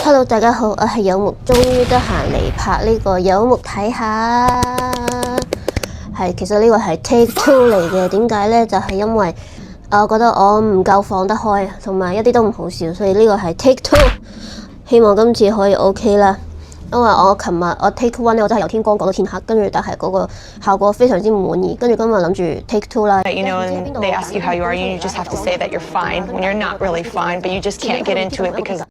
Hello， 大家好，我係有木，終於得閒嚟拍呢個有木睇下。其實呢個係 take two 嚟嘅，點解呢？就係因為我覺得我唔夠放得開，同埋一啲都唔好笑，所以呢個係 take two。希望今次可以 OK 啦。因為我琴日我 take one 咧，我真係由天光講到天黑，跟住但係嗰個效果非常之唔滿意，跟住今日諗住 take two 啦。You know, and they ask you how you are, you just have to say that you're fine when you're not really fine, but you just can't get into it because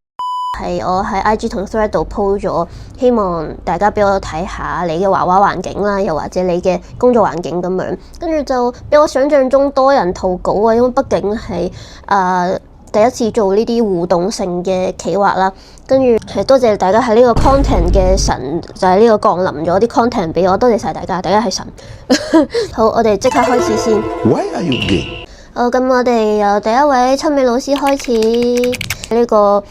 我喺 IG 同 Thread 度 po 咗，希望大家俾我睇下你嘅畫畫環境啦，又或者你嘅工作環境咁樣，跟住就比我想象中多人投稿啊，因為畢竟係第一次做呢啲互動性嘅企劃啦，跟住係多謝大家喺呢個 content 嘅神就係呢個降臨咗啲 content 俾我，多謝晒大家，大家係神。好，我哋即刻開始先。Why are you gay？ 好，咁我哋由第一位親美老師開始。呢個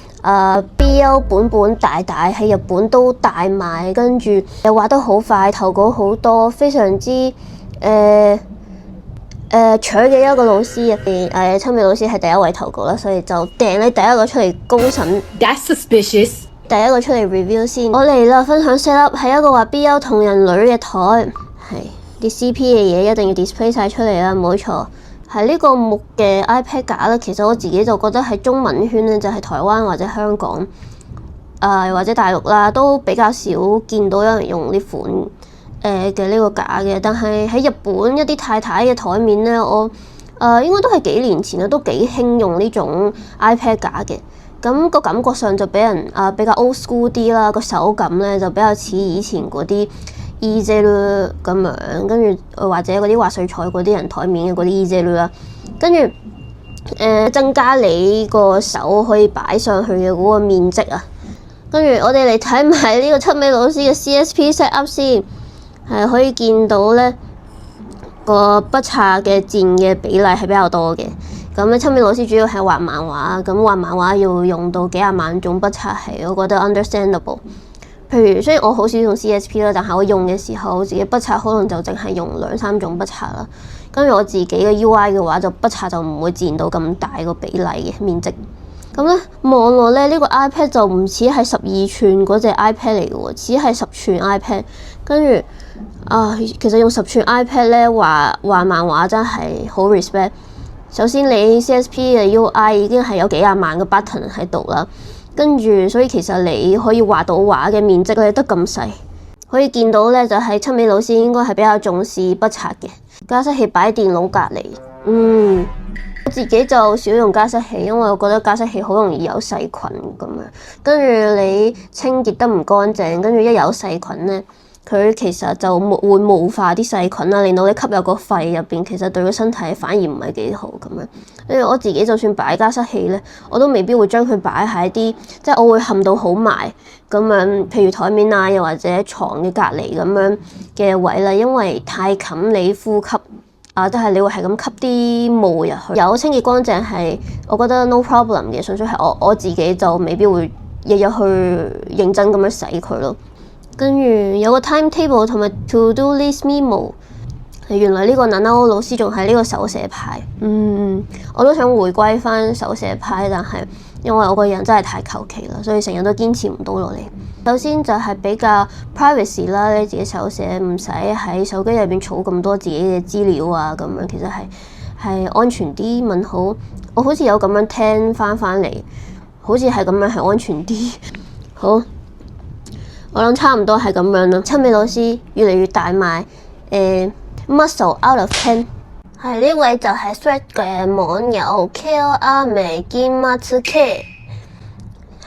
BL 本大喺日本都大賣，跟住又畫得好快，投稿好多，非常之搶嘅一個老師入邊，親美老師係第一位投稿啦，所以就掟你第一個出嚟公審。That's suspicious。第一個出嚟 review 先，我嚟啦，分享 set up 係一個話 BL 同人女嘅台，係啲 CP 嘅嘢一定要 display 晒出嚟啦，冇錯。係呢個木嘅 iPad 架咧，其實我自己就覺得喺中文圈咧，就係台灣或者香港，或者大陸啦，都比較少見到有人用呢款嘅呢個架嘅。但係喺日本一啲太太嘅台面咧，我應該都係幾年前啦，都幾興用呢種 iPad 架嘅。咁個感覺上就俾人比較 old school 啲啦，個手感咧就比較似以前嗰啲 easy 咁樣，跟住或者嗰啲畫水彩嗰啲人台面嘅嗰啲 easy 啦，跟住增加你個手可以擺上去嘅嗰個面積啊。跟住我哋嚟睇埋呢個七美老師嘅 CSP set up 先，係可以見到咧個筆擦嘅佔嘅比例係比較多嘅。咁咧，七美老師主要係畫漫畫，咁畫漫畫要用到幾廿萬種筆擦，係我覺得 understandable。譬如雖然我好少用 CSP 啦，但係我用嘅時候，自己筆擦可能就淨係用2-3種筆擦啦。跟住我自己嘅 UI 嘅話，就筆擦就唔會佔到咁大個比例嘅面積。咁咧望落咧，呢個 iPad 就唔似係12寸嗰隻 iPad 嚟嘅喎，似係10寸 iPad。跟住其實用10寸 iPad 咧畫漫畫真係好 respect。首先你 CSP 嘅 UI 已經係有幾廿萬個 button 喺度啦。跟住，所以其實你可以畫到畫嘅面積咧得咁細，可以見到咧就係七美老師應該係比較重視筆擦嘅。加濕器擺喺電腦隔離，我自己就少用加濕器，因為我覺得加濕器好容易有細菌咁樣，跟住你清潔得唔乾淨，跟住一有細菌咧，佢其實就會霧化啲細菌啦，令到你吸入個肺入邊，其實對個身體反而唔係幾好咁樣。跟住我自己就算擺加濕器咧，我都未必會將佢擺喺啲，即係我會冚到好埋咁樣，譬如台面啊，又或者床嘅隔離咁樣嘅位啦，因為太冚你呼吸都係你會係咁吸啲霧入去。有清潔乾淨係我覺得 no problem 嘅，純粹係我自己就未必會日日去認真咁樣洗佢咯。跟住有個 timetable 同埋 to do list memo。原來呢個 Nanao 老師仲係呢個手寫派，我都想回歸翻手寫派，但係因為我個人真係太求其啦，所以成日都堅持唔到落嚟。首先就係比較 privacy 啦，你自己手寫唔使喺手機入邊儲咁多自己嘅資料啊，咁樣其實係安全啲。問好，我好似有咁樣聽翻嚟，好似係咁樣係安全啲。好，我諗差唔多係咁樣啦。七美老師越嚟越大賣，Muscle out of 10， 係呢位就係 Thread 嘅網友 Kale 阿美兼 Matsuke，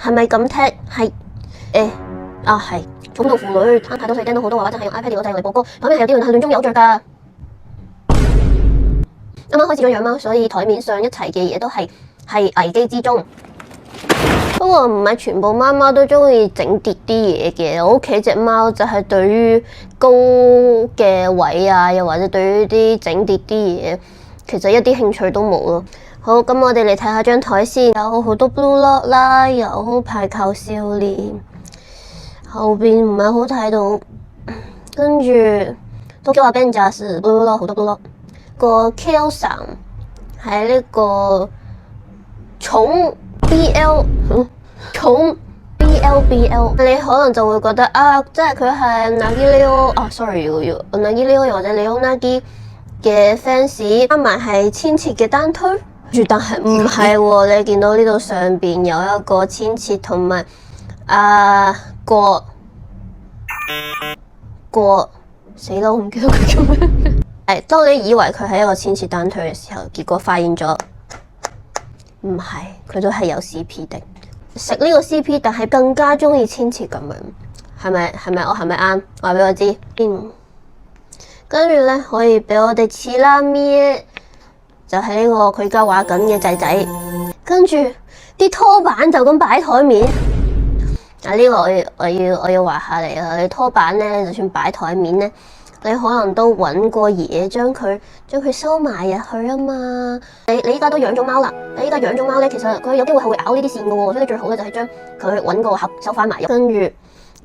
係咪咁聽？係係重度婦女攤太多細聽到好多話，真係用 iPad 電腦製嚟播歌，台面係有啲人係亂中有着㗎。啱啱開始咗養貓，所以台面上一齊嘅嘢都係危機之中。不過唔係全部貓貓都中意整跌啲嘢嘅，我屋企隻貓就係對於高嘅位啊，又或者對於啲整跌啲嘢，其實一啲興趣都冇咯。好，咁我哋嚟睇下張台先，有好多 blue lock 啦，有排球少年，後邊唔係好睇到，跟住Tokyo Avengers blue lock 好多 blue lock， 個 Kale さん係呢個重BL 重 BL， 你可能就會覺得啊，即係佢係 Nagi Leo 啊 ，sorry 要 Nagi Leo 或者 Leo Nagi 嘅 fans， 加埋係千切嘅單推，但係唔係喎，你見到呢度上邊有一個千切同埋過死啦，我唔記得佢叫咩。係當你以為佢係一個千切單推嘅時候，結果發現咗唔係，佢都係有 CP 的。食呢個 CP， 但係更加中意千切咁樣，係咪？我係咪啱？話俾我知。跟住咧可以俾我哋似啦咪，就係呢個佢而家畫緊嘅仔仔。跟住啲拖板就咁擺台面。呢個我要話下你啦，你拖板咧，就算擺台面咧，你可能都揾過嘢將佢收埋入去啊嘛。你依家都養咗貓啦，你依家養咗貓咧，其實佢有機會係會咬呢啲線嘅喎，所以你最好咧就係將佢揾個盒收翻埋。跟住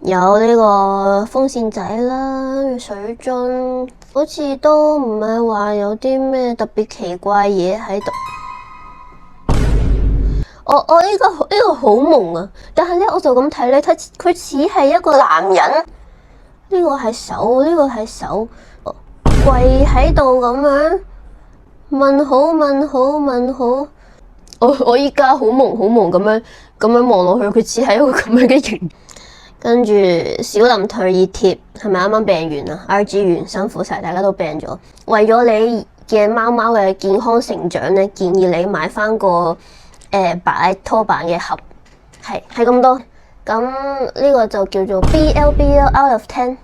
有呢個風扇仔啦，水樽，好似都唔係話有啲咩特別奇怪嘢喺度。我呢個好萌啊！但係咧，我就咁睇咧，佢似係一個男人。呢個係手，跪喺度咁樣問好。我依家好萌咁樣望落去，佢似係一個咁樣嘅型。跟住小林退熱貼係咪啱啱病完啊 ？RG 完辛苦晒，大家都病咗。為咗你嘅貓貓嘅健康成長咧，建議你買翻個擺拖板嘅盒，係咁多。咁呢個就叫做 BL out of 10，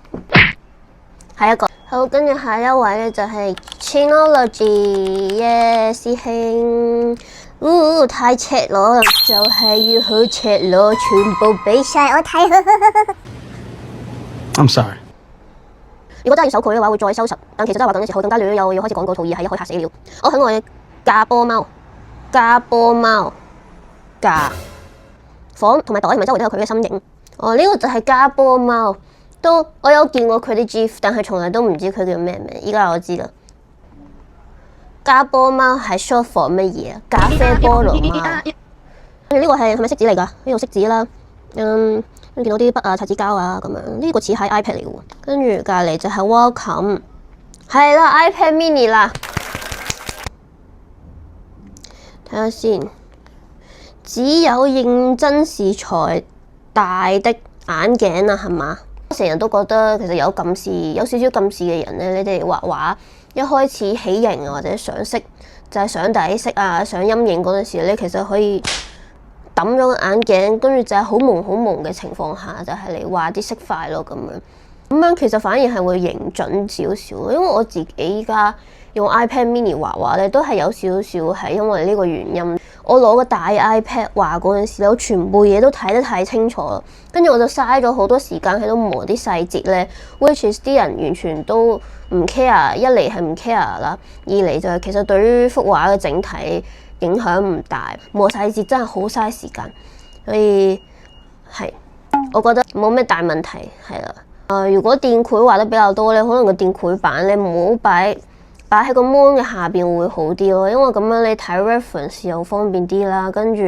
下一個好，跟住下一位咧就係 Chinology 嘅師兄，太赤裸，就係要好赤裸，全部俾晒我睇。I'm sorry。如果真係要搜佢嘅話，會再收拾，但其實真係畫緊嘅時候更加亂，又要開始廣告套現，係一開嚇死了。我很愛加波貓架房同埋袋，同埋周圍都有佢嘅身影。呢個就係加波貓，我有見過佢啲 GIF， 但係從來都唔知佢叫咩名。依家我知啦，加波貓係 short for 乜嘢啊？咖啡菠蘿貓。呢個係咪色紙嚟㗎？呢個色紙啦，見到啲筆啊、擦紙膠啊咁樣。呢個似係 iPad 嚟嘅喎。跟住隔離就係 Welcome， 係啦 iPad Mini 啦。睇下先。只有認真時才大的眼鏡啊，係嘛？我成日都覺得其實有少少近視嘅人咧，你哋畫畫一開始起形或者上色，就係上底色啊、上陰影嗰陣時咧，其實可以抌咗個眼鏡，跟住就係好朦嘅情況下，就係嚟畫啲色塊咯咁樣。咁樣其實反而係會認準少少，因為我自己依家用 iPad Mini 畫畫咧，都係有少少係因為呢個原因。我攞個大 iPad 畫嗰陣時咧，我全部嘢都睇得太清楚啦，跟住我就嘥咗好多時間喺度磨啲細節咧 ，which is 啲人完全都唔 care， 一嚟係唔 care 啦，二嚟就係其實對於幅畫嘅整體影響唔大，磨細節真係好嘥時間，所以係我覺得冇咩大問題係啦。如果電繪畫得比較多咧，可能個電繪板咧唔好擺喺個 mon 嘅下邊會好啲咯，因為咁樣你睇 reference 又方便啲啦。跟住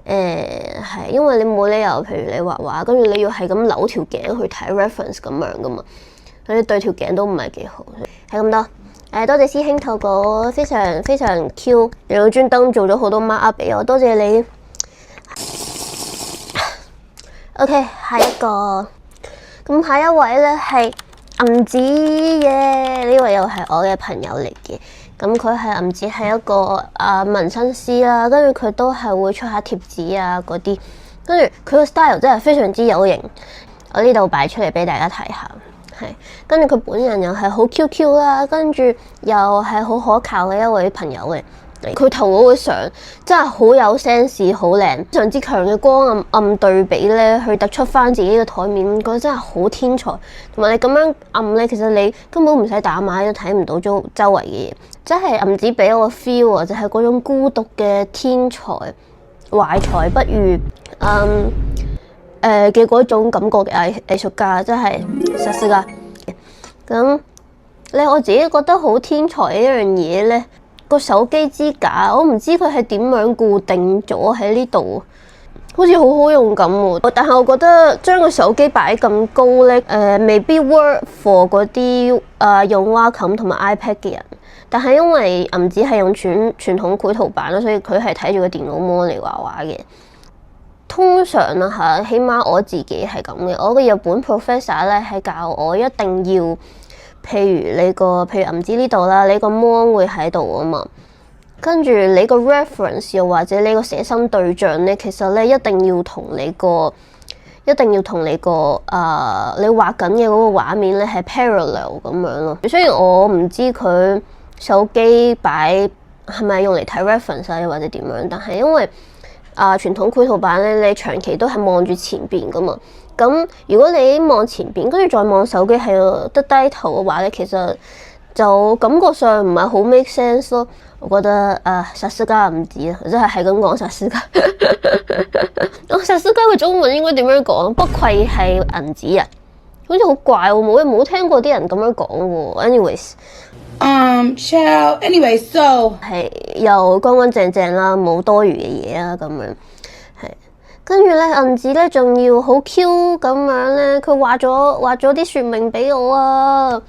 係因為你冇理由，譬如你畫畫，跟住你要係咁扭條頸去睇 reference 咁樣噶嘛，所以對條頸都唔係幾好。係咁多。多謝師兄投稿，非常非常 Q， 又專登做咗好多 mark up 俾我，多謝你。OK， 下一個，咁下一位咧係銀子嘅，呢位又係我嘅朋友嚟嘅。咁佢係銀子係一個紋身師啦，跟住佢都係會出下貼紙啊嗰啲，跟住佢個 style 真係非常之有型。我呢度擺出嚟俾大家睇下，係跟住佢本人又係好 QQ 啦，跟住又係好可靠嘅一位朋友嚟。佢投嗰個相真係好有 sense， 好靚，非常之強嘅光暗對比咧，去突出翻自己嘅台面，覺得真係好天才。同埋你咁樣暗咧，其實你根本唔使打碼都睇唔到周圍嘅嘢，真係銀子俾我個 feel 啊，就係嗰種孤獨嘅天才，懷才不遇嘅嗰種感覺嘅藝術家，真係實事㗎。咁我自己覺得好天才一樣嘢咧。個手機支架，我唔知佢係點樣固定咗喺呢度，好似好勇敢喎，但係我覺得將個手機擺咁高咧，未必 work for 嗰啲用 Wacom 同埋 iPad 嘅人。但係因為銀紙係用傳統繪圖板啦，所以佢係睇住個電腦模嚟畫畫嘅。通常啊嚇，起碼我自己係咁嘅。我個日本 professor 咧係教我一定要，譬如銀紙呢度啦，你個 mon 會喺度啊嘛。跟住你個 reference 又或者你個寫生對象咧，其實咧一定要同你個你畫緊嘅嗰個畫面咧係 parallel 咁樣咯。雖然我唔知佢手機擺係咪用嚟睇 reference 啊，又或者點樣，但係因為傳統繪圖板咧，你長期都係望住前邊噶嘛。咁如果你望前邊，跟住再望手機係得低頭嘅話咧，其實就感覺上唔係好 make sense 咯。我覺得薩斯加銀紙啊，真係咁講薩斯加。薩斯加嘅中文應該點樣講？不愧係銀紙啊，好似好怪喎，冇聽過啲人咁樣講喎。Anyway, so 係又乾乾淨淨啦，冇多餘嘅嘢啊，咁樣係。跟住咧銀紙咧仲要好 Q 咁樣咧，佢畫咗啲說明俾我啊。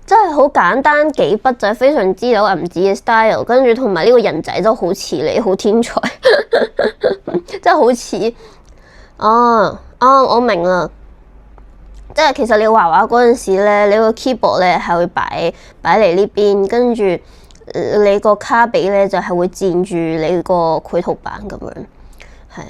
真係好簡單幾筆就係非常之有銀紙嘅 style， 跟住同埋呢個人仔都好似你，好天才，真係好似。我明啦，即係其實你畫畫嗰陣時咧，你個 keyboard 咧係會擺嚟呢邊，跟住你個卡比咧就係會佔住你個繪圖板咁樣，係。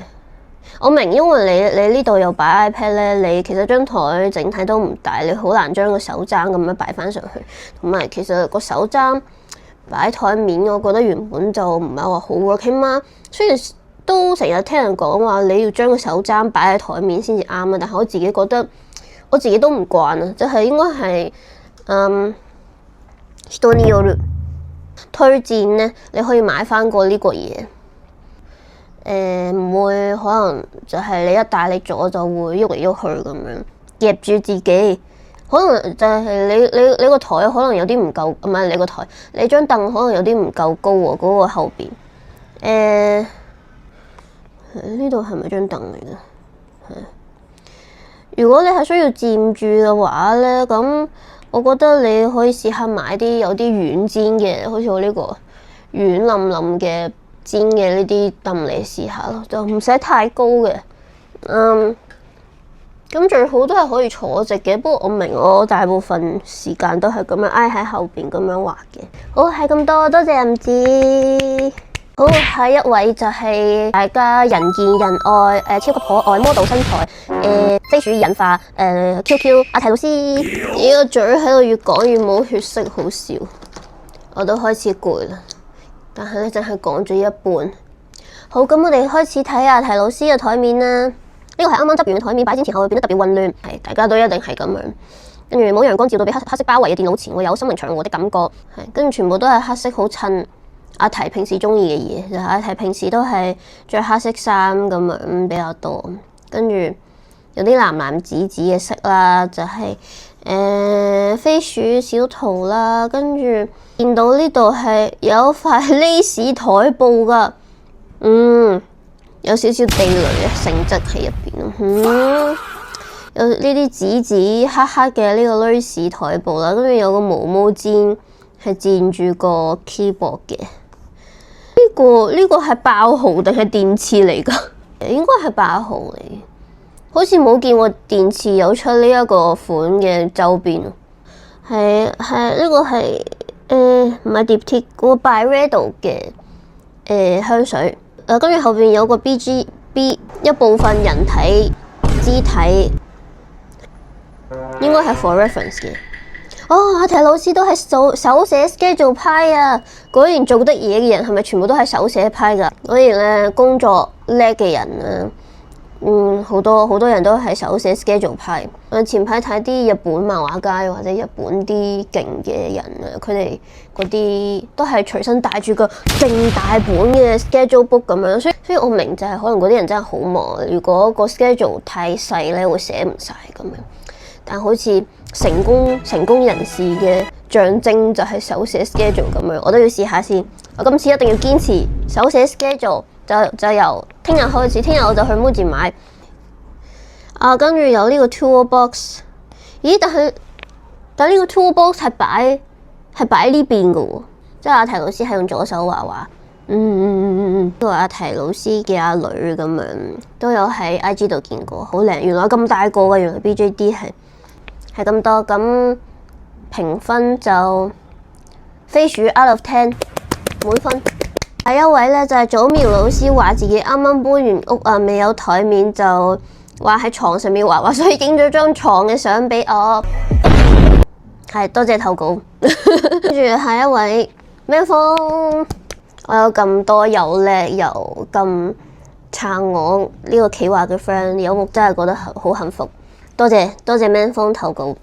我明，因為你呢度有擺 iPad 咧，你其實張台整體都唔大，你好難將個手踭咁樣擺翻上去。同埋其實個手踭擺喺台面，我覺得原本就唔係話好 work。起碼雖然都成日聽人講話你要將個手踭擺喺台面先至啱啊，但係我自己覺得我自己都唔慣啊，即係應該係人による推薦咧，你可以買翻個呢個嘢。唔會可能就係你一大力咗就會喐嚟喐去咁樣夾住自己，可能就係你個台可能有啲唔夠，唔係你個台，你張凳可能有啲唔夠高喎，嗰個後邊。呢度係咪張凳嚟嘅？如果你係需要佔住嘅話咧，咁我覺得你可以試下買啲有啲軟墊嘅，好似我呢個軟冧冧嘅尖嘅呢啲凳嚟試下咯，就唔使太高嘅。咁最好都係可以坐直嘅，不過我明我大部分時間都係咁樣挨喺後邊咁樣畫嘅。好，係咁多謝銀紙。好，下一位就係大家人見人愛超級可愛 model 身材非主義引化QQ 阿提老師。呢個嘴喺度越講越冇血色，好笑，我都開始攰啦。但係咧，淨係講咗一半。好，咁我哋開始睇阿提老師嘅台面啦。呢個係啱啱執完嘅台面，擺前後會變得特別混亂。係，大家都一定係咁樣。跟住冇陽光照到，被黑色包圍嘅電腦前，會有心靈祥和的感覺。係，跟住全部都係黑色，好襯阿提平時中意嘅嘢。就係阿提平時都係着黑色衫咁樣比較多。跟住有啲藍藍紫紫嘅色啦，就係飛鼠小圖啦，跟住見到呢度係有塊 lace 台布噶，有少少地雷嘅性質喺入邊，有呢啲紫紫黑黑嘅呢個 lace 台布啦，跟住有個毛毛氈係墊住個 keyboard 嘅。呢個係爆豪定係電刺嚟噶？應該係爆豪嚟。好似冇見過電刺有出呢一個款嘅周邊，係呢個係唔係疊貼嗰個 Byredo 嘅香水，跟住後邊有個 BGB 一部分人體肢體，應該係 for reference 嘅。阿提老師都係手寫 schedule 派啊！果然做得嘢嘅人係咪全部都係手寫派㗎？果然咧工作叻嘅人啊！好多人都係手寫 schedule 派。前排睇啲日本漫畫家或者日本啲勁嘅人啊，佢哋嗰啲都係隨身帶住個勁大本嘅 schedule book 咁樣，所以我明就係可能嗰啲人真係好忙。如果個 schedule 太細咧，會寫唔晒咁樣。但好似成功人士嘅象徵就係手寫 schedule 咁樣，我都要試下先。我今次一定要堅持手寫 schedule，就由聽日開始，聽日我就去 Muji 買。跟住有呢個 toolbox， 咦？但呢個 toolbox 係擺呢邊嘅喎，即係阿提老師係用左手畫畫。呢個阿提老師嘅阿女咁樣都有喺 IG 度見過，好靚。原來咁大個嘅，原來 BJD 係咁多。咁評分就飛鼠 out of 10，滿分。第一位咧就係祖苗老師，話自己啱啱搬完屋啊，未有台面就話喺床上面畫畫，所以影咗張床嘅相俾我。係，多謝投稿。跟住下一位咩風？我有咁多又叻又咁撐我呢個企畫嘅 friend， 有木真係覺得好幸福。多謝 Man 風投稿，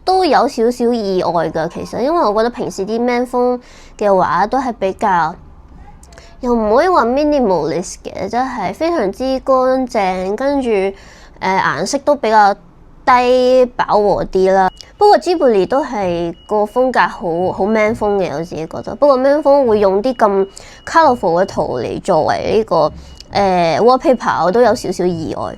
都有少少意外㗎。其實因為我覺得平時啲 Man 風嘅畫都係比較，又唔可以話 minimalist 嘅，即係非常之乾淨，跟住顏色都比較低飽和啲啦。不過 Ghibli 都係個風格好 Man 風嘅，我自己覺得。不過 Man 風會用啲咁 colourful 嘅圖嚟作為呢個wallpaper， 我都有少少意外。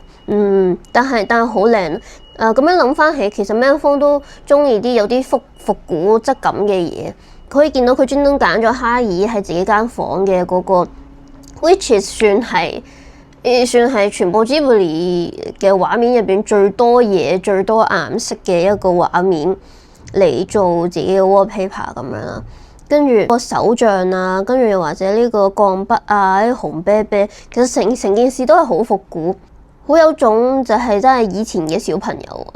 但係好靚。咁樣諗翻起，其實 Man 風都中意啲有啲復古質感嘅嘢。可以見到佢專登揀咗哈爾喺自己間房嘅嗰個 ，which is 算係全部 Ghibli 嘅畫面入邊最多嘢、最多顏色嘅一個畫面嚟做自己嘅 wallpaper 咁樣啦。跟住個手杖啊，跟住又或者呢個鋼筆啊，啲紅啤啤，其實成件事都係好復古，好有種就係真係以前嘅小朋友。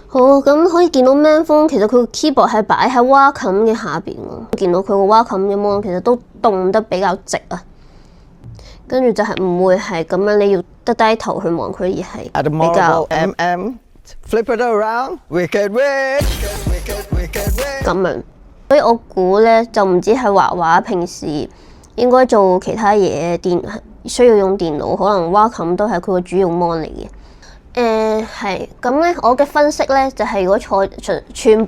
好，咁可以見到 Man 風其實佢個 keyboard 係擺喺 Wacom 嘅下邊喎，見到佢個 Wacom 嘅 mon 其實都動得比較直啊。跟住就係唔會係咁樣，你要得低頭去望佢，而係比較flip it around，咁樣。所以我估咧就唔止係畫畫，平時應該做其他嘢需要用電腦，可能 Wacom 都係佢個主要 mon 嚟嘅。係咁咧，我嘅分析咧就係如果全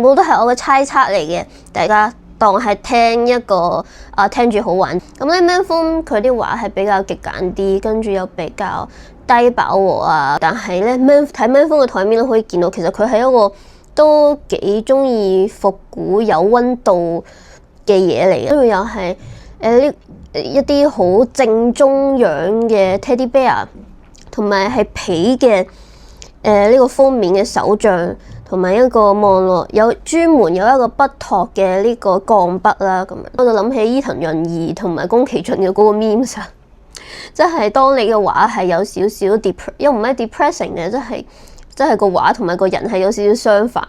部都係我嘅猜測嚟嘅，大家當係聽一個聽住好玩。咁咧 Man 風佢啲畫係比較極簡啲，跟住又比較低飽和啊。但係咧睇 Man 風嘅台面都可以見到，其實佢係一個都幾中意復古有溫度嘅嘢嚟嘅。跟住又係一啲好正宗樣嘅 Teddy Bear。同埋係皮嘅呢個封面嘅手杖，同埋一個望落專門有一個筆托嘅呢個鋼筆啦，咁樣我就諗起伊藤潤二同埋宮崎駿嘅嗰個 memes， 即係當你嘅畫係有少少又唔係 depressing 嘅，即係個畫同埋個人係有少少相反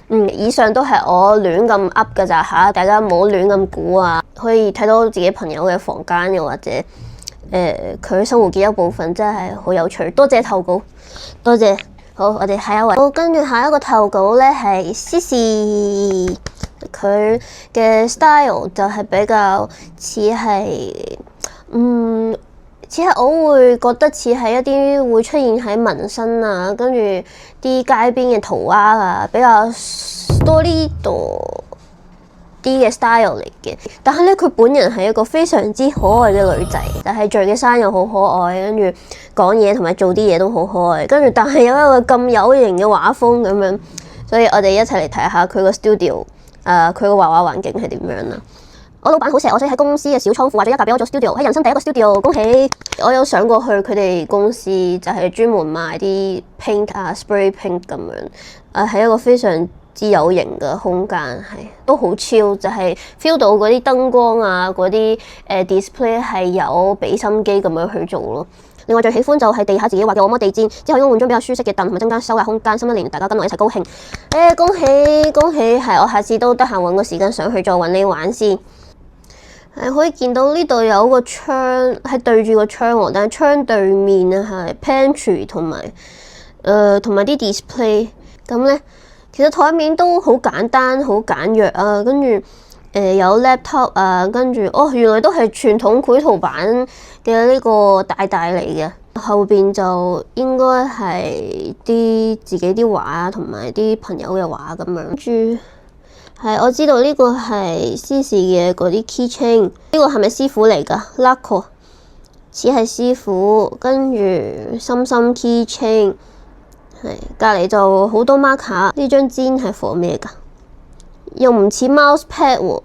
咁。以上都係我亂咁噏㗎咋嚇，大家唔好亂咁估啊。可以睇到自己朋友嘅房間，又或者佢生活嘅一部分，真係好有趣。多謝投稿，多謝。好，我哋下一位。好，跟住下一個投稿咧係 Cici， 佢嘅 style 就係比較似係，似係我會覺得似係一啲會出現喺紋身啊，跟住啲街邊嘅塗鴉啊，比較 story 啲嘅 style 嚟嘅。但係咧，佢本人係一個非常之可愛嘅女仔，但係聚嘅衫又好可愛，跟住講嘢同埋做啲嘢都好可愛，跟住但係有一個咁有型嘅畫風咁樣，所以我哋一齊嚟睇下佢個 studio， 佢個畫畫環境係點樣啦。我老闆好錫我，所以喺公司嘅小倉庫畫咗一格俾我做 studio， 喺人生第一個 studio， 恭喜！我有上過去佢哋公司，就係專門賣啲 paint 啊 spray paint 咁樣，係一個非常之有型嘅空間，係都好 chill，就係 feel 到嗰啲燈光啊，嗰啲display 係有俾心機咁樣去做咯。另外最喜歡就係地下自己畫嘅按摩地氈，之後應該換張比較舒適嘅凳，同埋增加收納空間。新一年大家跟我一齊高興，恭喜恭喜！係我下次都得閒揾個時間上去再揾你玩先。係可以見到呢度有個窗，係對住個窗喎，但係窗對面啊係 pantry 同埋啲 display 咁咧。其實台面都好簡單，好簡約啊，跟住有 laptop 啊，跟住原來都係傳統繪圖版嘅呢個大嚟嘅，後邊就應該係啲自己啲畫同埋啲朋友嘅畫咁樣。跟住係我知道呢個係 Cici 嘅嗰啲 keychain， 呢個係咪師傅嚟㗎？Laco 似係師傅，跟住心心 keychain， 係隔離就好多 marker。呢張氈係 for 咩㗎？又唔似 mouse pad 喎，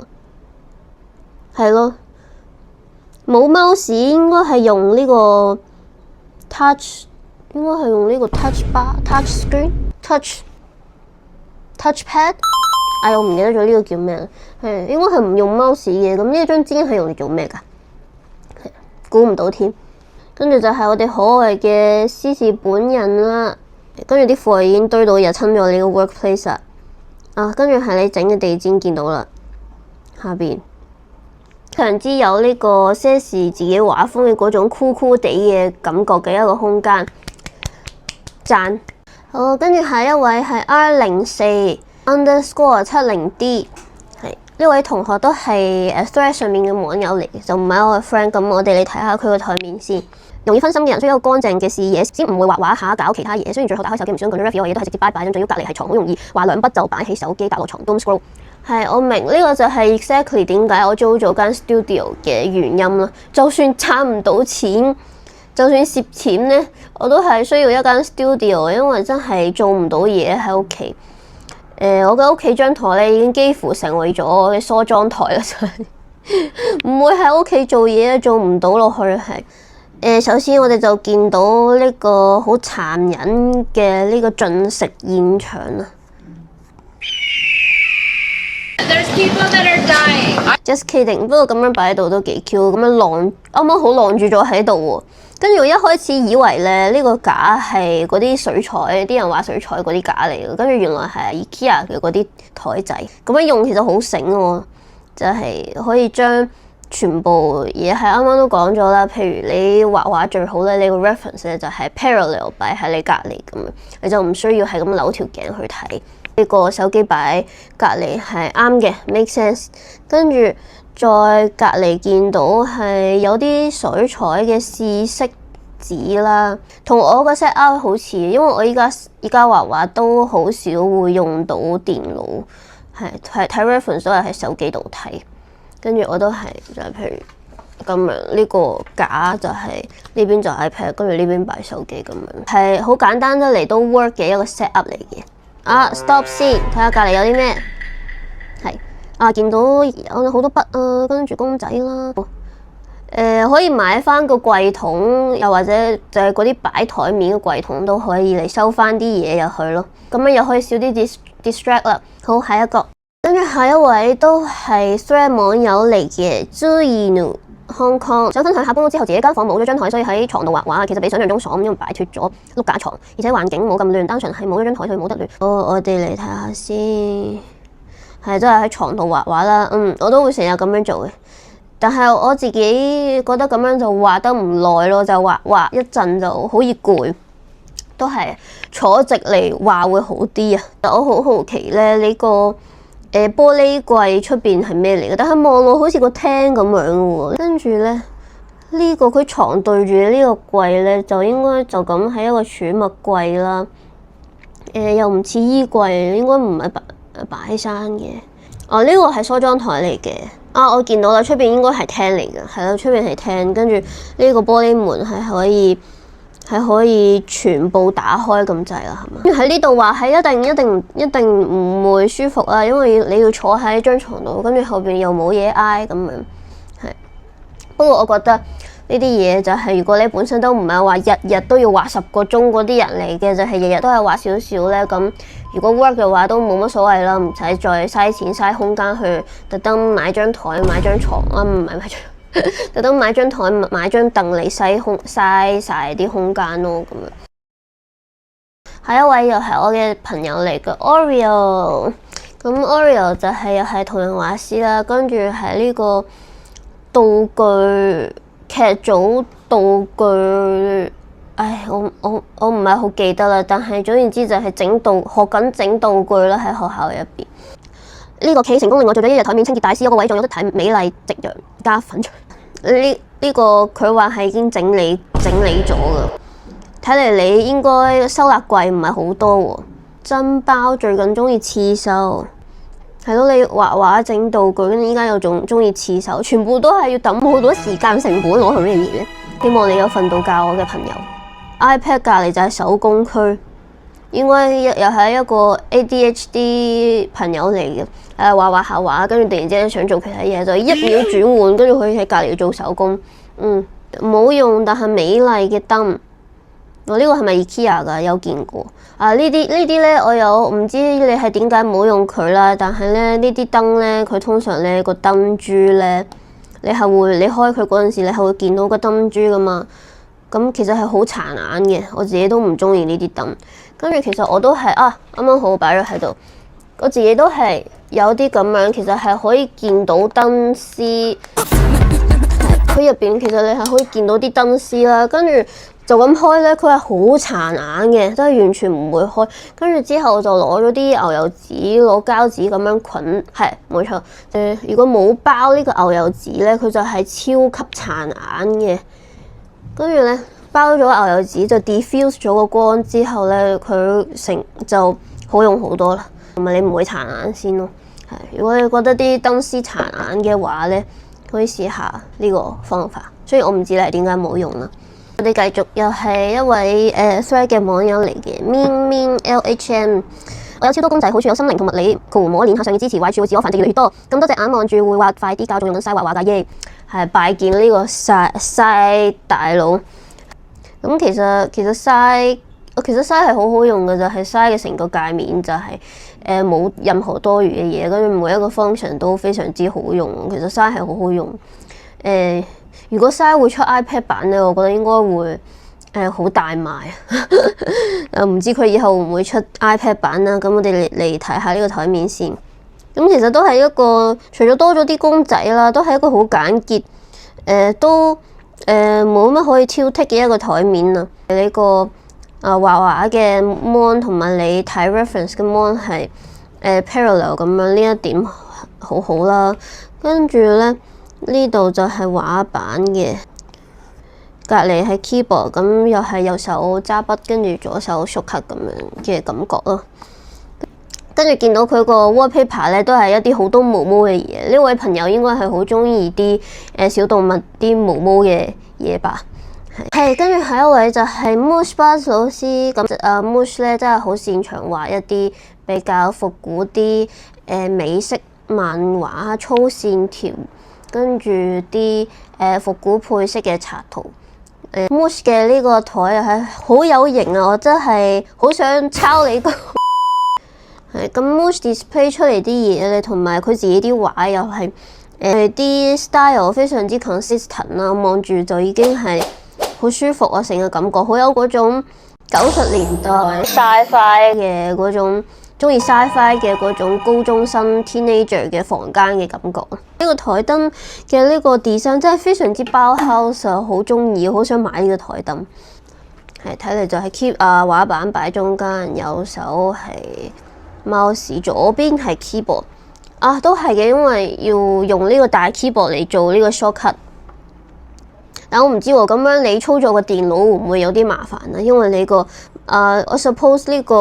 係咯，冇 mouse 應該係用呢個 touch， 應該係用呢個 touch bar、touch screen、touch pad。我唔記得咗呢個叫咩，係應該係唔用 mouse 嘅。咁呢張氈係用嚟做咩㗎？估唔到添。跟住就係我哋可愛嘅詩詩本人啦。跟住啲貨已經堆到入侵咗你個 workplace 啦。跟住係你整嘅地氈見到啦，下邊強之有呢個些時自己畫風嘅嗰種酷酷地嘅感覺嘅一個空間，讚。好，跟住下一位係 R04_70D， 係呢位同學都係Thread 上面嘅網友嚟嘅，就唔係我嘅 friend。咁我哋嚟睇下佢個台面先。容易分心嘅人需要一個乾淨嘅視野，先唔會畫畫下搞其他嘢。雖然最後打開手機唔想咁 ref 嘢都係直接擺張，最要隔離係床，好容易畫兩筆就擺起手機搭落床 doom scroll。係，我明呢個就係 exactly 點解我租咗間 studio 嘅原因啦。就算賺唔到錢，就算蝕錢呢，我都係需要一間 studio， 因為真係做唔到嘢喺屋企。我嘅屋企張台咧已經幾乎成為咗我嘅梳妝台啦，真係唔會喺屋企做嘢，做唔到落去係。首先我哋就見到呢個好殘忍嘅呢個進食現場啦。There's people that are dying. Just kidding， 不過咁樣擺喺度都幾 Q， 咁樣晾，啱啱好晾住咗喺度喎。跟住我一開始以為咧呢個架係嗰啲水彩，啲人話水彩嗰啲架嚟嘅，跟住原來係 IKEA 嘅嗰啲台仔。咁樣用其實好醒喎，就係可以將全部嘢係啱啱都講咗啦。譬如你畫畫最好咧，你個 reference 咧就係 parallel 擺喺你隔離咁樣，你就唔需要係咁扭條頸去睇。呢個手機擺隔離係啱嘅 ，make sense。跟住再隔離見到係有啲水彩嘅試色紙啦，同我個 set up 好似，因為我依家畫畫都好少會用到電腦，係睇 reference 都係喺手機度睇。跟住我都係就係譬如咁樣，呢個架就係呢邊就 iPad， 跟住呢邊擺手機咁樣，係好簡單得嚟都 work 嘅一個 set up 嚟嘅。stop 先，睇下隔離有啲咩？係見到有好多筆啊，跟住公仔啦。可以買翻個櫃桶，又或者就係嗰啲擺台面嘅櫃桶都可以嚟收翻啲嘢入去咯。咁樣又可以少啲 distract 啦。好，下一個。跟住下一位都係 Thread 網友嚟嘅 Zuinu Hong Kong， 想分享下搬屋之後自己間房冇咗張台，所以喺床度畫畫，其實比想象中爽，因為擺脫咗碌架床，而且環境冇咁亂，單純係冇咗張台，所以冇得亂。我哋嚟睇下先，係真係喺床度畫畫啦。我都會成日咁樣做嘅，但係我自己覺得咁樣就畫得唔耐咯，就畫一陣就好易攰，都係坐直嚟畫會好啲啊。我好好奇咧，呢個玻璃櫃出邊係咩嚟嘅？但係望落好似個廳咁樣喎。跟住咧，呢個佢床對住呢個櫃咧，就應該就咁係一個儲物櫃啦。又唔似衣櫃，應該唔係擺山嘅。呢個係梳妝台嚟嘅。我見到啦，出邊應該係廳嚟嘅，係啦，出邊係廳。跟住呢個玻璃門係可以全部打開咁滯啦，係嘛？喺呢度話係一定唔會舒服啦，因為你要坐喺張床度，跟住後邊又冇嘢挨咁樣。係，不過我覺得呢啲嘢就係如果你本身都唔係話日日都要畫10個鐘嗰啲人嚟嘅，就係日日都係畫少少咧。咁如果 work 嘅話都冇乜所謂啦，唔使再嘥錢嘥空間去特登買張台買張床啊，唔係買張。特登買張台買張凳嚟嘥晒啲空間咯，咁樣。下一位又係我嘅朋友嚟嘅 Oreo， 咁 Oreo 就係又係同人畫師啦，跟住係呢個道具劇組道具，我唔係好記得啦，但係總言之就係學緊整道具啦，喺學校入邊。呢個企成功令我做咗一日台面清潔大師，嗰個位仲有得睇美麗夕陽加粉牆。呢個佢話係已經整理咗噶，睇嚟你應該收納櫃唔係好多喎。真包最近中意刺繡，係咯，你畫畫整道具，跟住依家又仲中意刺繡，全部都係要抌好多時間成本攞去咩嘢嘅？希望你有瞓到覺我嘅朋友。iPad 隔離就係手工區，應該又係一個 ADHD 朋友嚟嘅。畫下畫，跟住突然之間想做其他嘢，就一秒轉換，跟住佢喺隔離做手工。冇用但係美麗嘅燈。我呢個係咪 IKEA 㗎？有見過呢啲咧，我有唔知你係點解冇用佢啦。但係咧呢啲燈咧，佢通常咧個燈珠咧，你開佢嗰陣時，你係會見到個燈珠㗎嘛。咁其實係好殘眼嘅，我自己都唔中意呢啲燈。跟住其實我都係啱啱好擺咗喺度，我自己都係有啲咁樣，其實係可以見到燈絲。佢入邊其實你係可以見到啲燈絲啦，跟住就咁開咧，佢係好殘眼嘅，真係完全唔會開。跟住之後就攞咗啲牛油紙、攞膠紙咁樣捆，係冇錯。如果冇包呢個牛油紙咧，佢就係超級殘眼嘅。跟住咧包咗牛油紙就 diffuse 咗個光之後咧，佢就好用好多啦，同埋你唔會殘眼先咯。如果你覺得啲燈絲殘眼嘅話咧，可以試下呢個方法。雖然我唔知你係點解冇用啦。我哋繼續又係一位Thread 嘅網友嚟嘅 Min LHM。我有超多公仔，好處有心靈同物理，摸練下上嘅支持，壞處會自我繁殖越嚟越多。咁多隻眼望住會畫快啲教，仲用緊晒畫畫㗎耶！係拜見呢個晒大佬。咁其實晒係好好用嘅，就係晒嘅成個界面就係冇任何多餘嘅嘢，跟住每一個 function 都非常之好用。其實晒係好好用。如果晒會出 iPad 版咧，我覺得應該會好大賣。唔知佢以後會唔會出 iPad 版啦？咁我哋嚟睇下呢個台面先。咁其實都係一個，除咗多咗啲公仔啦，都係一個好簡潔，都冇乜可以挑剔嘅一個台面啊。你個畫畫嘅 mon 同埋你睇 reference 嘅 mon 係parallel 咁樣，呢一點好好啦。跟住咧呢度就係畫板嘅，隔離係 keyboard， 咁又係右手揸筆，跟住左手 shortcut 咁樣嘅感覺咯。跟住見到佢個 wallpaper 咧，都係一啲好多毛毛嘅嘢。呢位朋友應該係好中意啲小動物啲毛毛嘅嘢吧？係。跟住下一位就係 Mush Buzz 老師。咁Mush 咧真係好擅長畫一啲比較復古啲美式漫畫粗線條，跟住啲復古配色嘅插圖。Mush 嘅呢個台又係好有型啊！我真係好想抄你個。咁 Mush display 出嚟啲嘢咧，同埋佢自己啲畫又係啲 style 非常之 consistent 啦，望住就已經係好舒服啊！成個感覺好有嗰種90年代 sci-fi 嘅嗰種，中意 sci-fi 嘅嗰種高中生 teenager 嘅房間嘅感覺。呢個台燈嘅呢個 design 真係非常之Bauhaus啊，好中意，好想買呢個台燈。係睇嚟就係 keep 畫板擺中間，右手係mouse，左邊係 keyboard 都係嘅，因為要用呢個大 keyboard 嚟做呢個 shortcut。但我唔知喎，咁樣你操作個電腦會唔會有啲麻煩啊？因為你個我 suppose 呢個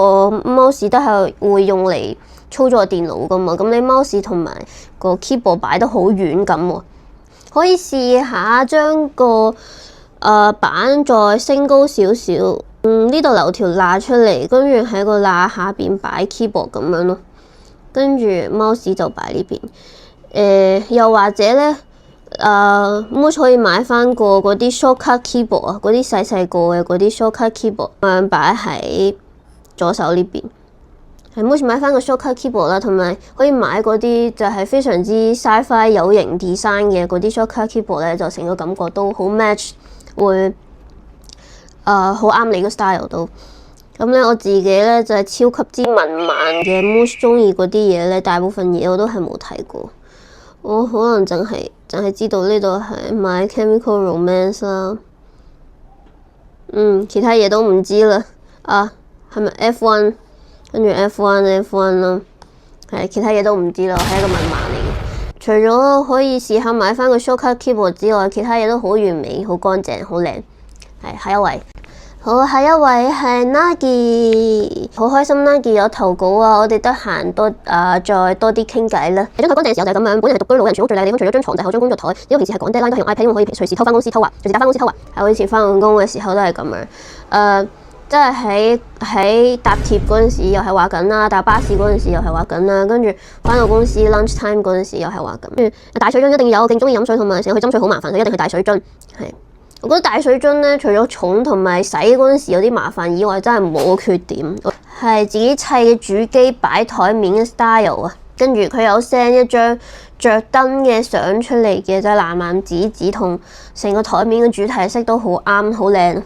mouse 都係會用嚟操作電腦噶嘛，咁你 mouse 同埋個 keyboard 擺得好遠咁喎，可以試下將個板再升高少少。呢度留條罅出嚟，跟住喺個罅下邊擺 keyboard 咁樣咯，跟住 mouse 就擺呢邊。又或者咧，Mush 可以買翻個嗰啲 shortcut keyboard 啊，嗰啲細細個嘅嗰啲 shortcut keyboard，咁樣擺喺左手呢邊。係 Mush 買翻個 shortcut keyboard 啦，同埋可以買嗰啲就係非常之 sci-fi 有型 design 嘅嗰啲 shortcut keyboard 咧，就成個感覺都好 match， 會好啱你個 style 都。咁咧我自己咧就係超級之文盲嘅 Mush 中意嗰啲嘢咧，大部分嘢我都係冇睇過。我可能淨係知道呢度係My Chemical Romance 啦，其他嘢都唔知啦。係咪 F1？ 跟住 F1 啦，係其他嘢都唔知啦。我係一個文盲嚟嘅。除咗可以試下買翻個 shortcut keyboard 之外，其他嘢都好完美、好乾淨、好靚。係下一位。好，下一位係 Nagi， 好開心 Nagi 有投稿啊！我哋得閒再多啲傾偈啦。張台乾淨嘅時候就係咁樣，本人係獨居老人，全屋最靚嘅地方除咗張床就係我張工作台，因為平時係趕 deadline 都係用 iPad， 因為可以隨時偷翻公司偷畫，隨時打翻公司偷畫。係我以前翻工嘅時候都係咁樣，即係喺搭鐵嗰陣時又係畫緊啦，搭巴士嗰陣時又係畫緊啦，跟住翻到公司 lunch time 嗰陣時又係畫緊。跟住大水樽一定要有，勁中意飲水同埋成日去斟水好麻煩，所以一定係大水樽。係。我覺得大水樽咧，除咗重同埋洗嗰陣時有啲麻煩以外，真係冇缺點。係自己砌嘅主機擺台面嘅 style 啊，跟住佢有 send 一張着燈嘅相出嚟嘅，就係藍藍紫紫同成個台面嘅主題色都好啱，好靚。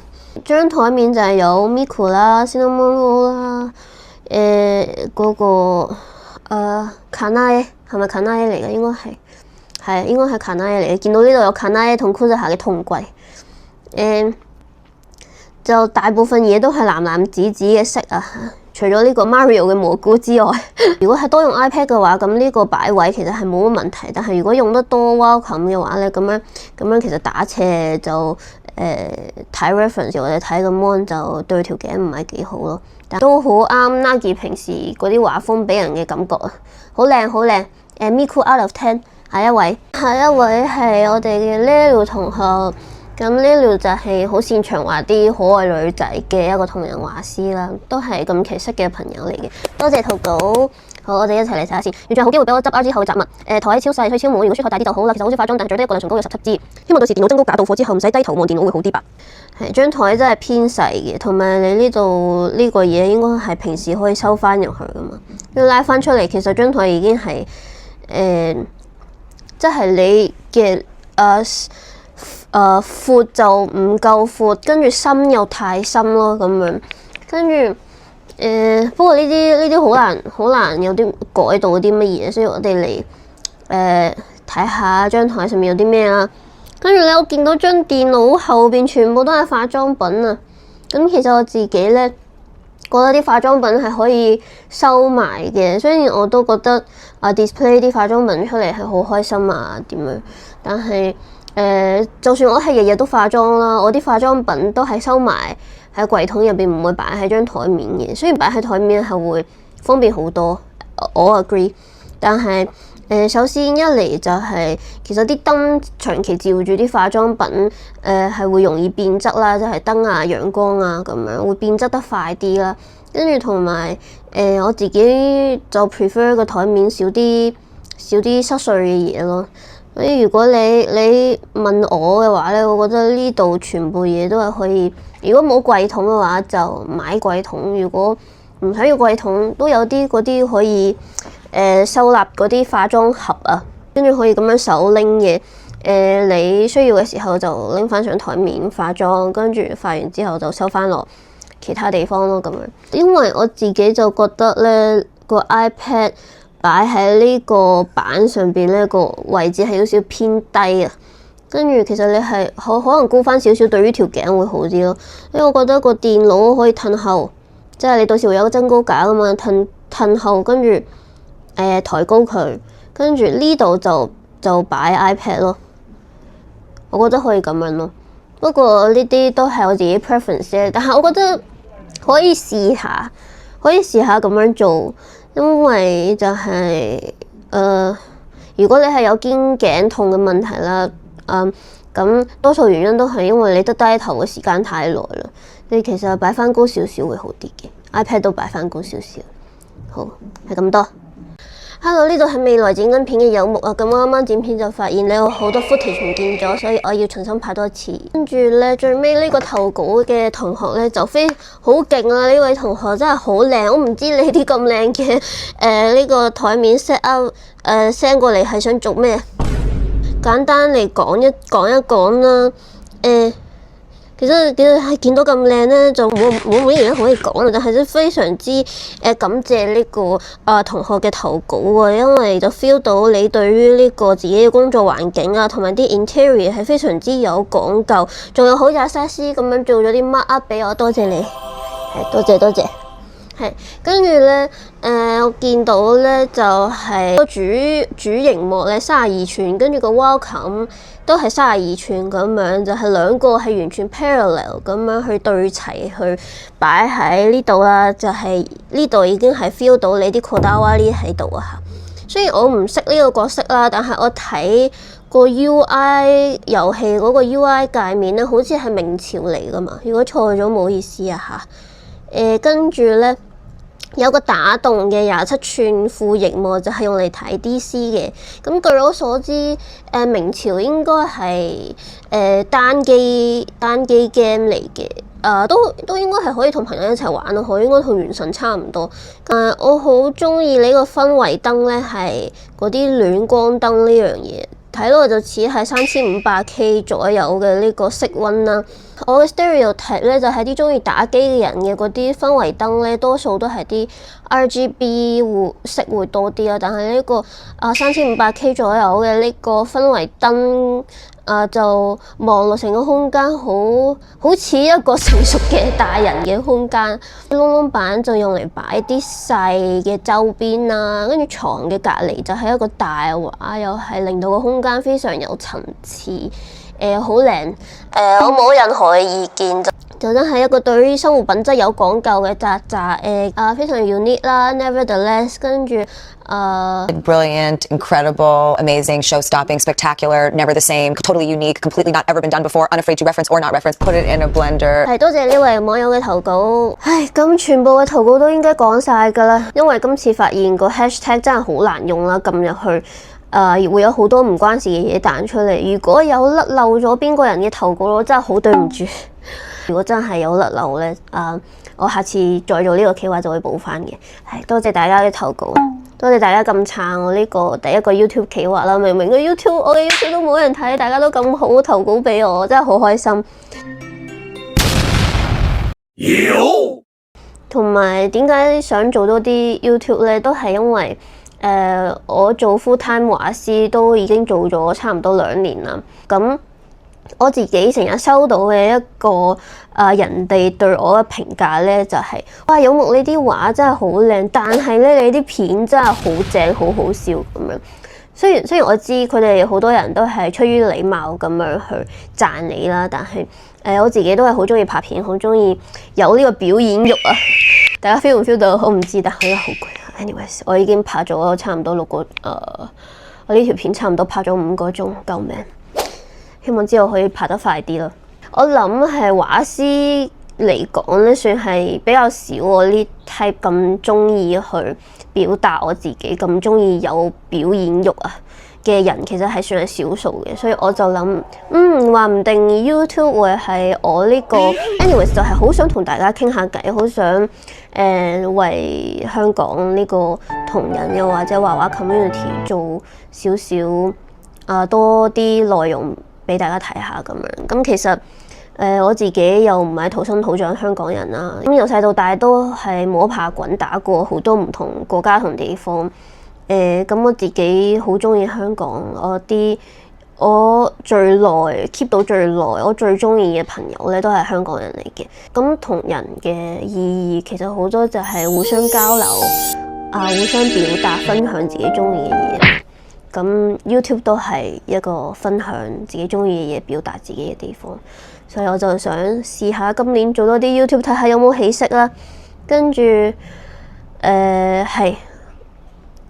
張台面就係有 Miku 啦、Cinnamon Roll 啦，嗰個Kanae 係咪 Kanae 嚟嘅？應該係應該係 Kanae 嚟嘅。見到呢度有 Kanae 同 Kusaha 嘅銅櫃。就大部分嘢都係藍藍紫紫嘅色啊，除咗呢個 Mario 嘅蘑菇之外，如果係多用 iPad 嘅話，咁呢個擺位其實係冇乜問題。但係如果用得多 Wacom 嘅話咧，咁樣其實打斜就睇 reference 或者睇個 mon 就對條頸唔係幾好咯。但都好啱 Nagi 平時嗰啲畫風俾人嘅感覺啊，好靚好靚。Miku out of 10，下一位係我哋嘅 Lelu 同學。咁 Lelu 就係好擅長畫啲可愛女仔嘅一個同人畫師啦，都係咁奇識嘅朋友嚟嘅。多謝投稿，好，我哋一齊嚟睇下先。完全好機會俾我執 RG 後嘅雜物，台超細，超滿。如果書台大啲就好啦。其實好少化妝，但係最低一個量唇膏有17支。希望到時電腦增高假到貨之後，唔使低頭望電腦會好啲吧。係張台真係偏細嘅，同埋你呢度呢個嘢應該係平時可以收翻入去噶嘛。要拉翻出嚟，其實張台已經係即係你嘅闊就唔夠闊，跟住深又太深咯咁樣，跟住不過呢啲好難有啲改到啲乜嘢，所以我哋嚟睇下張台上面有啲咩啦。跟住咧，我見到張電腦後邊全部都係化妝品啊。咁其實我自己咧覺得啲化妝品係可以收埋嘅，雖然我都覺得display 啲化妝品出嚟係好開心啊點樣，但係就算我係日日都化妝啦，我啲化妝品都係收埋喺櫃桶入邊，唔會擺喺張台面嘅。雖然擺喺台面係會方便好多，我 agree。但係首先一嚟就係其實啲燈長期照住啲化妝品，係會容易變質啦，即係燈啊、陽光啊咁樣會變質得快啲啦。跟住同埋我自己就 prefer 個台面少啲濕碎嘅嘢咯。所以如果你問我嘅話咧，我覺得呢度全部嘢都係可以。如果冇櫃桶嘅話，就買櫃桶；如果唔想要櫃桶，都有啲嗰啲可以收納嗰啲化妝盒啊，跟住可以咁樣手拎嘅。你需要嘅時候就拎翻上台面化妝，跟住化完之後就收翻落其他地方咯咁樣。因為我自己就覺得咧個 iPad擺喺呢個板上邊呢個位置係有少少偏低啊，跟住其實你係可能高翻少少，對於條頸會好啲咯。因為我覺得個電腦可以褪後，即係你到時會有個增高架噶嘛，褪後跟住抬高佢，跟住呢度就擺 iPad 咯。我覺得可以咁樣咯。不過呢啲都係我自己 preference 啫，但係我覺得可以試下咁樣做。因為就係如果你係有肩頸痛嘅問題啦，咁多數原因都係因為你得低頭嘅時間太耐啦。你其實擺翻高少少會好啲嘅 ，iPad 都擺翻高少少。好，係咁多。Hello， 呢度係未來剪緊片嘅有木啊，咁我啱啱剪片就發現你有好多 footage 唔見咗，所以我要重新拍多一次。跟住咧，最尾呢個投稿嘅同學咧就好勁啊！呢位同學真係好靚，我唔知你啲咁靚嘅呢個台面 set up send 過嚟係想做咩？簡單嚟講一講啦，其實係見到咁靚咧，就冇乜嘢可以講啦。但係都非常之感謝呢個同學嘅投稿喎，因為就 feel 到你對於呢個自己嘅工作環境啊，同埋啲 interior 係非常之有講究，仲有好有 size 咁樣做咗啲 mark up 俾我，多謝你，係多謝。係，跟住咧，我見到咧就係、個主熒幕咧32寸，跟住個 Wacom 都係32寸咁樣，就係兩個係完全 parallel 咁樣去對齊去擺喺呢度啦，就係呢度已經係 feel 到你啲 Kodawari 喺度啊嚇。雖然我唔識呢個角色啦，但係我睇個 UI 遊戲嗰個 UI 界面咧，好似係明朝嚟噶嘛。如果錯咗，唔好意思啊嚇。跟住咧有個打洞嘅27寸副熒幕，就係用嚟睇 DC 嘅。咁據我所知，明朝應該係單機 game 嚟嘅。都應該係可以同朋友一齊玩咯，應該同原神差唔多。我好中意呢個氛圍燈咧，係嗰啲暖光燈呢樣嘢，睇落就似係3500K 左右嘅呢個色溫啦。我嘅 stereotype 咧就係啲中意打機嘅人嘅嗰啲氛圍燈咧，多數都係啲 RGB 色會多啲啦。但係呢個3500K 左右嘅呢個氛圍燈。就望落成個空間好似一個成熟嘅大人嘅空間，窿窿板就用嚟擺啲細嘅周邊啦，跟住床嘅隔離就係一個大畫，又係令到個空間非常有層次，好靚。我冇任何嘅意見，就真係一個對於生活品質有講究嘅宅非常 unique 啦 ，nevertheless 跟住。Brilliant, incredible, amazing, show-stopping, spectacular, never the same, totally unique, completely not ever been done before, unafraid to reference or not reference, put it in a blender. 係多謝呢位網友嘅投稿。咁全部嘅投稿都應該講晒㗎啦，因為今次發現個 hashtag 真係好難用啦，撳入去會有好多唔關事嘅嘢彈出嚟。如果有甩漏咗邊個人嘅投稿，我真係好對唔住。如果真係有甩漏咧，我下次再做呢個企劃就會補翻嘅。多謝大家嘅投稿。多謝大家咁撐我呢個第一個 YouTube 企劃啦！明明我嘅 YouTube 都冇人睇，大家都咁好投稿俾我，真係好開心。同埋點解想做多啲 YouTube 咧？都係因為我做 full time 畫師都已經做咗差唔多2年啦。咁我自己成日收到嘅一個人哋對我嘅評價咧，就係哇，有木你啲畫真係好靚，但係咧你啲片真係好正，好好笑咁樣。雖然我知佢哋好多人都係出於禮貌咁樣去讚你啦，但係我自己都係好中意拍片，好中意有呢個表演欲啊！大家 feel 唔 feel 到？我唔知，但係好攰。Anyways， 我已經拍咗差唔多我呢條片差唔多拍咗5個鐘，救命！希望之後可以拍得快啲咯。我諗係畫師嚟講咧，算係比較少我呢 type 咁中意去表達我自己，咁中意有表演欲嘅人，其實係算係少數嘅。所以我就諗，話唔定 YouTube 會係我呢個 anyways 就係好想同大家傾下偈，好想為香港呢個同人又或者畫畫 community 做少少多啲內容俾大家睇下咁樣。咁其實我自己又唔係土生土長香港人啦，咁由細到大都係摸爬滾打過好多唔同國家同地方。咁我自己好中意香港，我最耐 keep 到最耐，我最中意嘅朋友咧都係香港人嚟嘅。咁同人嘅意義其實好多就係互相交流互相表達，分享自己中意嘅嘢。咁 YouTube 都係一個分享自己中意嘅嘢、表達自己嘅地方，所以我就想試下今年做多啲 YouTube 睇下有冇起色啦。跟住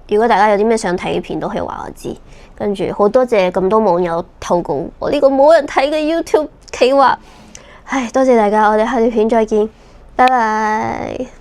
如果大家有啲咩想睇嘅片都可以話我知。跟住好多謝咁多網友投稿我呢個冇人睇嘅 YouTube 企劃，多謝大家，我哋下條片再見，拜拜。